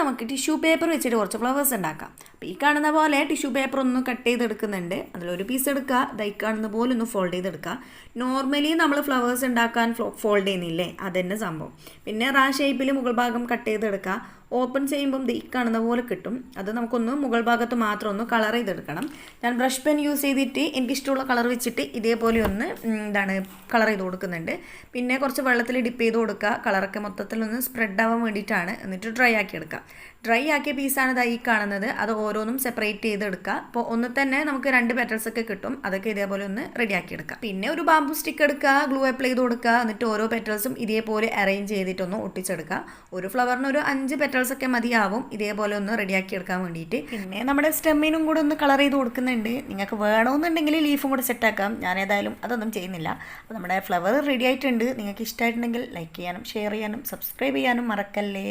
നമുക്ക് tissue paper വെച്ചിട്ട് കുറച്ച് ഫ്ലവേഴ്സ് ഉണ്ടാക്കാം. അപ്പോൾ ഈ കാണുന്ന പോലെ ടിഷ്യൂ പേപ്പർ ഒന്ന് കട്ട് ചെയ്തെടുക്കുന്നുണ്ട്. അതിലൊരു പീസ് എടുക്കുക, ദൈ കാണുന്ന പോലെ ഒന്ന് ഫോൾഡ് ചെയ്തെടുക്കുക. നോർമലി നമ്മൾ ഫ്ലവേഴ്സ് ഉണ്ടാക്കാൻ ഫോൾഡ് ചെയ്യുന്നില്ലേ, അതന്നെ സംഭവം. പിന്നെ റാ ഷേപ്പിൽ മുകൾ ഭാഗം കട്ട് ചെയ്തെടുക്കുക. ഓപ്പൺ ചെയ്യുമ്പം ഈ കാണുന്ന പോലെ കിട്ടും. അത് നമുക്കൊന്ന് മുകൾ ഭാഗത്ത് മാത്രം ഒന്ന് കളർ ചെയ്തെടുക്കണം. ഞാൻ ബ്രഷ് പെൻ യൂസ് ചെയ്തിട്ട് എനിക്കിഷ്ടമുള്ള കളർ വെച്ചിട്ട് ഇതേപോലെ ഒന്ന് കളർ ചെയ്ത് കൊടുക്കുന്നുണ്ട്. പിന്നെ കുറച്ച് വെള്ളത്തിൽ ഡിപ്പ് ചെയ്ത് കൊടുക്കുക. കളറൊക്കെ മൊത്തത്തിലൊന്ന് സ്പ്രെഡ് ആവാൻ വേണ്ടിയിട്ടാണ്. എന്നിട്ട് ഡ്രൈ ആക്കി എടുക്കുക. ഡ്രൈ ആക്കിയ പീസാണ് ഇതായി കാണുന്നത്. അത് ഓരോന്നും സെപ്പറേറ്റ് ചെയ്തെടുക്കുക. അപ്പോൾ ഒന്ന് തന്നെ നമുക്ക് 2 പെറ്റൽസ് ഒക്കെ കിട്ടും. അതൊക്കെ ഇതേപോലെ ഒന്ന് റെഡിയാക്കി എടുക്കുക. പിന്നെ ഒരു ബാമ്പു സ്റ്റിക്ക് എടുക്കുക, ഗ്ലൂ അപ്ലൈ ചെയ്ത് കൊടുക്കുക. എന്നിട്ട് ഓരോ പെറ്റൽസും ഇതേപോലെ അറേഞ്ച് ചെയ്തിട്ടൊന്ന് ഒട്ടിച്ചെടുക്കുക. ഒരു ഫ്ലവറിന് ഒരു 5 പെറ്റൽസ് ഒക്കെ മതിയാവും ഇതേപോലെ ഒന്ന് റെഡിയാക്കി എടുക്കാൻ വേണ്ടിയിട്ട്. പിന്നെ നമ്മുടെ സ്റ്റെമ്മിനും കൂടെ ഒന്ന് കളർ ചെയ്ത് കൊടുക്കുന്നുണ്ട്. നിങ്ങൾക്ക് വേണമെന്നുണ്ടെങ്കിൽ ലീഫും കൂടെ സെറ്റാക്കാം. ഞാൻ ഏതായാലും അതൊന്നും ചെയ്യുന്നില്ല. അപ്പോൾ നമ്മുടെ ഫ്ലവർ റെഡി ആയിട്ടുണ്ട്. നിങ്ങൾക്ക് ഇഷ്ടമായിട്ടുണ്ടെങ്കിൽ ലൈക്ക് ചെയ്യാനും ഷെയർ ചെയ്യാനും സബ്സ്ക്രൈബ് ചെയ്യാനും മറക്കല്ലേ.